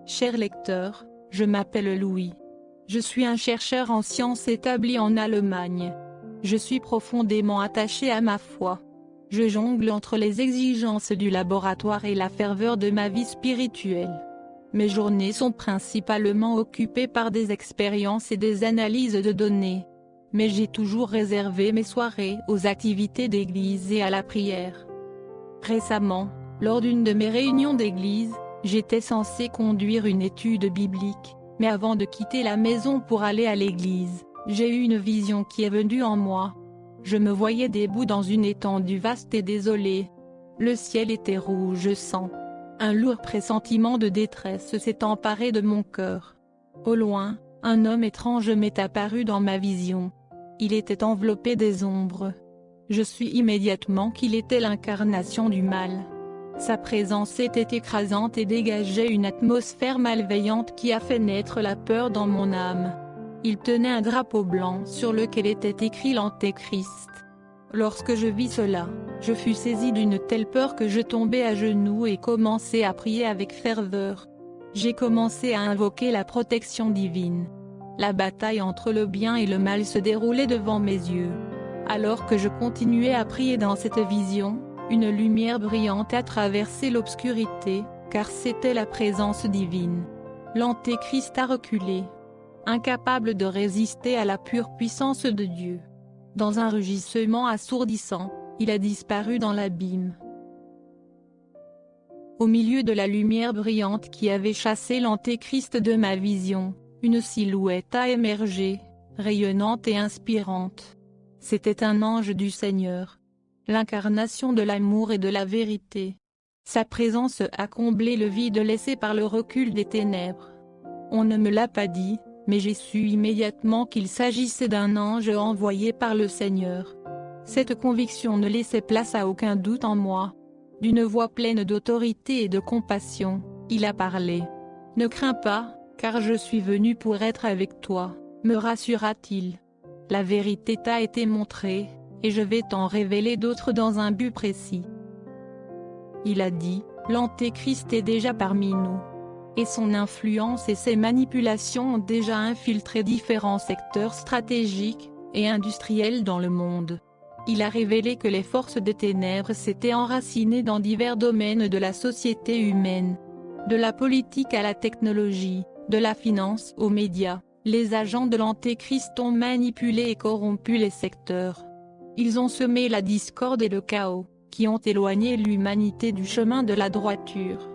Chers lecteurs, je m'appelle Louis. Je suis un chercheur en sciences établi en Allemagne. Je suis profondément attaché à ma foi. Je jongle entre les exigences du laboratoire et la ferveur de ma vie spirituelle. Mes journées sont principalement occupées par des expériences et des analyses de données. Mais j'ai toujours réservé mes soirées aux activités d'église et à la prière. Récemment, lors d'une de mes réunions d'église, j'étais censé conduire une étude biblique, mais avant de quitter la maison pour aller à l'église, j'ai eu une vision qui est venue en moi. Je me voyais debout dans une étendue vaste et désolée. Le ciel était rouge sang. Un lourd pressentiment de détresse s'est emparé de mon cœur. Au loin, un homme étrange m'est apparu dans ma vision. Il était enveloppé des ombres. Je sus immédiatement qu'il était l'incarnation du mal. Sa présence était écrasante et dégageait une atmosphère malveillante qui a fait naître la peur dans mon âme. Il tenait un drapeau blanc sur lequel était écrit l'Antéchrist. Lorsque je vis cela, je fus saisi d'une telle peur que je tombai à genoux et commençai à prier avec ferveur. J'ai commencé à invoquer la protection divine. La bataille entre le bien et le mal se déroulait devant mes yeux. Alors que je continuais à prier dans cette vision, une lumière brillante a traversé l'obscurité, car c'était la présence divine. L'Antéchrist a reculé. Incapable de résister à la pure puissance de Dieu. Dans un rugissement assourdissant, il a disparu dans l'abîme. Au milieu de la lumière brillante qui avait chassé l'Antéchrist de ma vision, une silhouette a émergé, rayonnante et inspirante. C'était un ange du Seigneur. L'incarnation de l'amour et de la vérité. Sa présence a comblé le vide laissé par le recul des ténèbres. On ne me l'a pas dit, mais j'ai su immédiatement qu'il s'agissait d'un ange envoyé par le Seigneur. Cette conviction ne laissait place à aucun doute en moi. D'une voix pleine d'autorité et de compassion, il a parlé. « Ne crains pas, car je suis venu pour être avec toi », me rassura-t-il. La vérité t'a été montrée, et je vais t'en révéler d'autres dans un but précis. Il a dit, l'Antéchrist est déjà parmi nous. Et son influence et ses manipulations ont déjà infiltré différents secteurs stratégiques et industriels dans le monde. Il a révélé que les forces des ténèbres s'étaient enracinées dans divers domaines de la société humaine. De la politique à la technologie, de la finance aux médias, les agents de l'Antéchrist ont manipulé et corrompu les secteurs. Ils ont semé la discorde et le chaos, qui ont éloigné l'humanité du chemin de la droiture.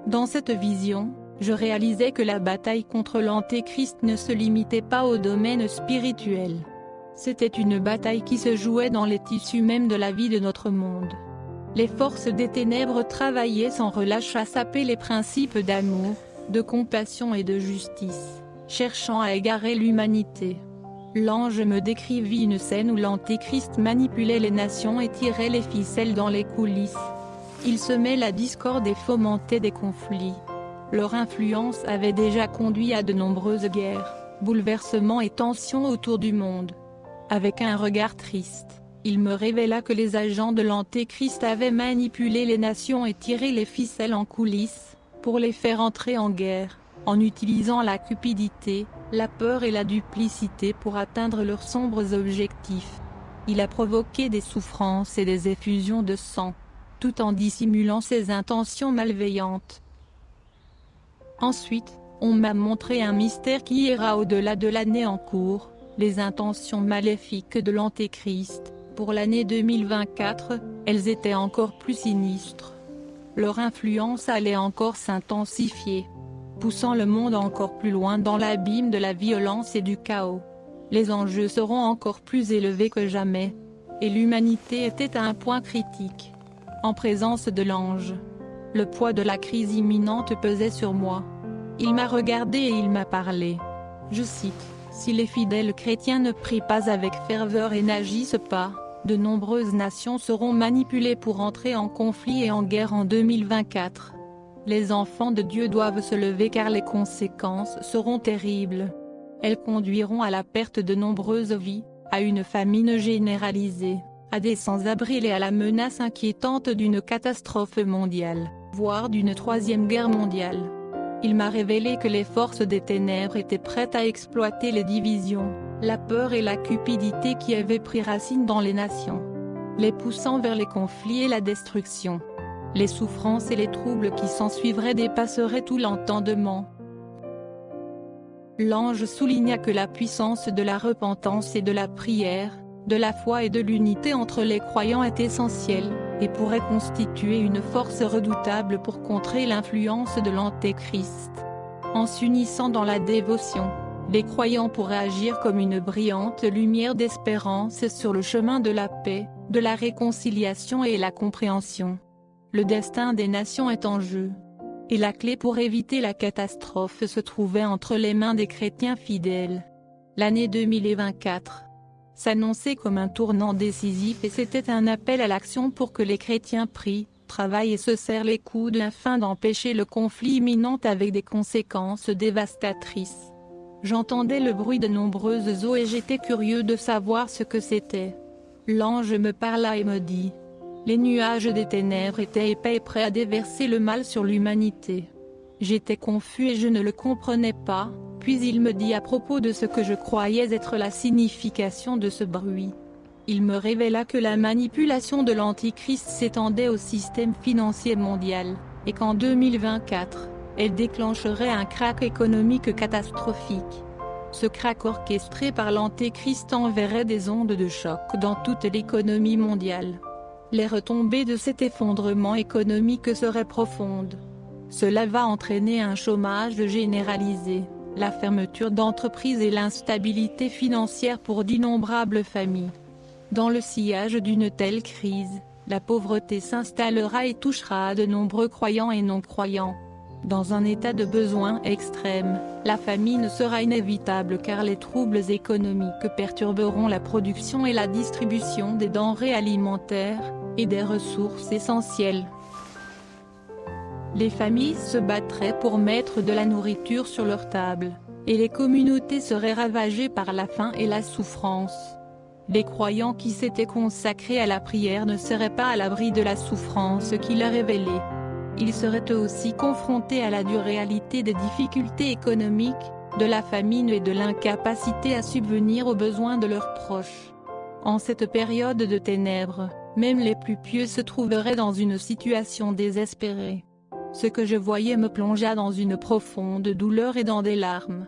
Dans cette vision, je réalisais que la bataille contre l'Antéchrist ne se limitait pas au domaine spirituel. C'était une bataille qui se jouait dans les tissus mêmes de la vie de notre monde. Les forces des ténèbres travaillaient sans relâche à saper les principes d'amour, de compassion et de justice, cherchant à égarer l'humanité. L'ange me décrivit une scène où l'Antéchrist manipulait les nations et tirait les ficelles dans les coulisses. Il semait la discorde et fomentait des conflits. Leur influence avait déjà conduit à de nombreuses guerres, bouleversements et tensions autour du monde. Avec un regard triste, il me révéla que les agents de l'Antéchrist avaient manipulé les nations et tiré les ficelles en coulisses, pour les faire entrer en guerre, en utilisant la cupidité, la peur et la duplicité pour atteindre leurs sombres objectifs. Il a provoqué des souffrances et des effusions de sang, tout en dissimulant ses intentions malveillantes. Ensuite, on m'a montré un mystère qui ira au-delà de l'année en cours, les intentions maléfiques de l'Antéchrist. Pour l'année 2024, elles étaient encore plus sinistres. Leur influence allait encore s'intensifier, poussant le monde encore plus loin dans l'abîme de la violence et du chaos. Les enjeux seront encore plus élevés que jamais, et l'humanité était à un point critique. En présence de l'ange, le poids de la crise imminente pesait sur moi. Il m'a regardé et il m'a parlé. Je cite, « Si les fidèles chrétiens ne prient pas avec ferveur et n'agissent pas, de nombreuses nations seront manipulées pour entrer en conflit et en guerre en 2024. Les enfants de Dieu doivent se lever car les conséquences seront terribles. Elles conduiront à la perte de nombreuses vies, à une famine généralisée, à des sans-abri et à la menace inquiétante d'une catastrophe mondiale, voire d'une troisième guerre mondiale. Il m'a révélé que les forces des ténèbres étaient prêtes à exploiter les divisions, la peur et la cupidité qui avaient pris racine dans les nations, les poussant vers les conflits et la destruction. Les souffrances et les troubles qui s'ensuivraient dépasseraient tout l'entendement. L'ange souligna que la puissance de la repentance et de la prière, de la foi et de l'unité entre les croyants est essentielle, et pourrait constituer une force redoutable pour contrer l'influence de l'Antéchrist. En s'unissant dans la dévotion, les croyants pourraient agir comme une brillante lumière d'espérance sur le chemin de la paix, de la réconciliation et la compréhension. Le destin des nations est en jeu. Et la clé pour éviter la catastrophe se trouvait entre les mains des chrétiens fidèles. L'année 2024 s'annonçait comme un tournant décisif et c'était un appel à l'action pour que les chrétiens prient, travaillent et se serrent les coudes afin d'empêcher le conflit imminent avec des conséquences dévastatrices. J'entendais le bruit de nombreuses eaux et j'étais curieux de savoir ce que c'était. L'ange me parla et me dit: les nuages des ténèbres étaient épais et prêts à déverser le mal sur l'humanité. J'étais confus et je ne le comprenais pas, puis il me dit à propos de ce que je croyais être la signification de ce bruit. Il me révéla que la manipulation de l'Antichrist s'étendait au système financier mondial, et qu'en 2024, elle déclencherait un krach économique catastrophique. Ce krach orchestré par l'Antéchrist enverrait des ondes de choc dans toute l'économie mondiale. Les retombées de cet effondrement économique seraient profondes. Cela va entraîner un chômage généralisé, la fermeture d'entreprises et l'instabilité financière pour d'innombrables familles. Dans le sillage d'une telle crise, la pauvreté s'installera et touchera de nombreux croyants et non-croyants. Dans un état de besoin extrême, la famine sera inévitable car les troubles économiques perturberont la production et la distribution des denrées alimentaires, et des ressources essentielles. Les familles se battraient pour mettre de la nourriture sur leur table, et les communautés seraient ravagées par la faim et la souffrance. Les croyants qui s'étaient consacrés à la prière ne seraient pas à l'abri de la souffrance qu'il a révélée. Ils seraient eux aussi confrontés à la dure réalité des difficultés économiques, de la famine et de l'incapacité à subvenir aux besoins de leurs proches. En cette période de ténèbres, même les plus pieux se trouveraient dans une situation désespérée. Ce que je voyais me plongea dans une profonde douleur et dans des larmes.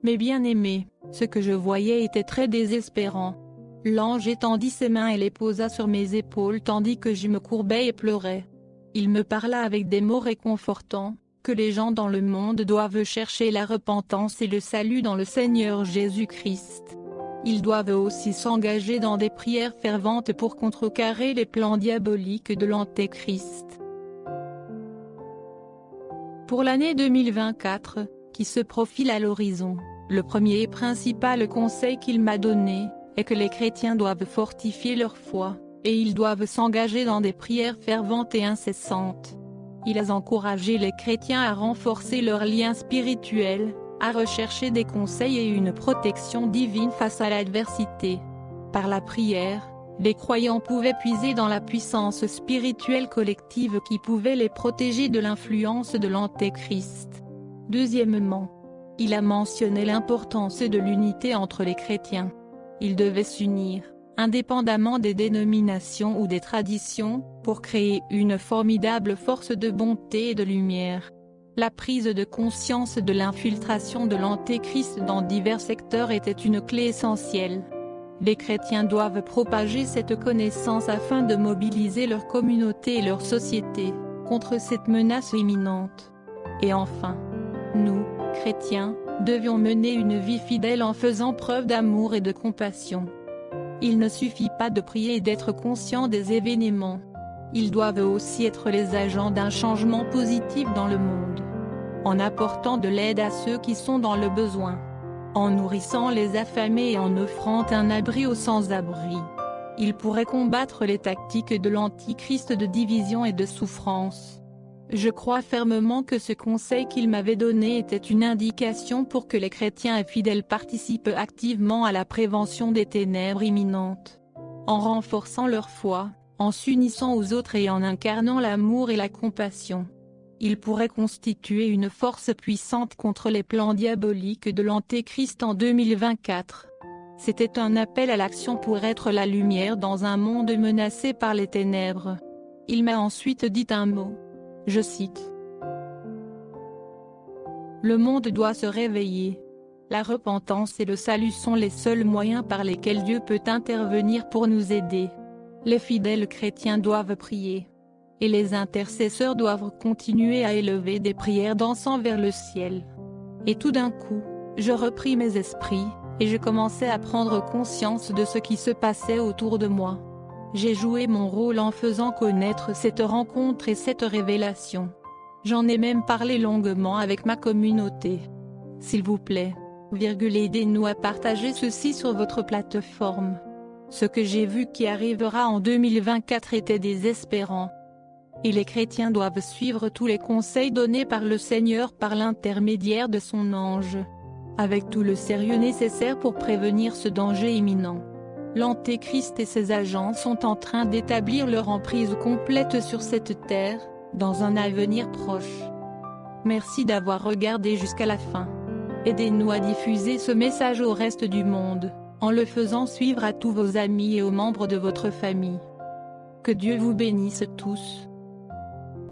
Mes bien-aimés, ce que je voyais était très désespérant. L'ange étendit ses mains et les posa sur mes épaules tandis que je me courbais et pleurais. Il me parla avec des mots réconfortants, que les gens dans le monde doivent chercher la repentance et le salut dans le Seigneur Jésus-Christ. Ils doivent aussi s'engager dans des prières ferventes pour contrecarrer les plans diaboliques de l'Antéchrist. Pour l'année 2024, qui se profile à l'horizon, le premier et principal conseil qu'il m'a donné, est que les chrétiens doivent fortifier leur foi, et ils doivent s'engager dans des prières ferventes et incessantes. Il a encouragé les chrétiens à renforcer leurs liens spirituels, à rechercher des conseils et une protection divine face à l'adversité. Par la prière, les croyants pouvaient puiser dans la puissance spirituelle collective qui pouvait les protéger de l'influence de l'Antéchrist. Deuxièmement, il a mentionné l'importance de l'unité entre les chrétiens. Ils devaient s'unir, indépendamment des dénominations ou des traditions, pour créer une formidable force de bonté et de lumière. La prise de conscience de l'infiltration de l'Antéchrist dans divers secteurs était une clé essentielle. Les chrétiens doivent propager cette connaissance afin de mobiliser leur communauté et leur société contre cette menace imminente. Et enfin, nous, chrétiens, devions mener une vie fidèle en faisant preuve d'amour et de compassion. Il ne suffit pas de prier et d'être conscient des événements. Ils doivent aussi être les agents d'un changement positif dans le monde. En apportant de l'aide à ceux qui sont dans le besoin. En nourrissant les affamés et en offrant un abri aux sans-abri. Ils pourraient combattre les tactiques de l'Antichrist de division et de souffrance. Je crois fermement que ce conseil qu'il m'avait donné était une indication pour que les chrétiens et fidèles participent activement à la prévention des ténèbres imminentes. En renforçant leur foi, en s'unissant aux autres et en incarnant l'amour et la compassion. Il pourrait constituer une force puissante contre les plans diaboliques de l'Antéchrist en 2024. C'était un appel à l'action pour être la lumière dans un monde menacé par les ténèbres. Il m'a ensuite dit un mot. Je cite. Le monde doit se réveiller. La repentance et le salut sont les seuls moyens par lesquels Dieu peut intervenir pour nous aider. Les fidèles chrétiens doivent prier. Et les intercesseurs doivent continuer à élever des prières d'encens vers le ciel. Et tout d'un coup, je repris mes esprits, et je commençais à prendre conscience de ce qui se passait autour de moi. J'ai joué mon rôle en faisant connaître cette rencontre et cette révélation. J'en ai même parlé longuement avec ma communauté. S'il vous plaît, aidez-nous à partager ceci sur votre plateforme. Ce que j'ai vu qui arrivera en 2024 était désespérant. Et les chrétiens doivent suivre tous les conseils donnés par le Seigneur par l'intermédiaire de son ange, avec tout le sérieux nécessaire pour prévenir ce danger imminent. L'Antéchrist et ses agents sont en train d'établir leur emprise complète sur cette terre, dans un avenir proche. Merci d'avoir regardé jusqu'à la fin. Aidez-nous à diffuser ce message au reste du monde, en le faisant suivre à tous vos amis et aux membres de votre famille. Que Dieu vous bénisse tous.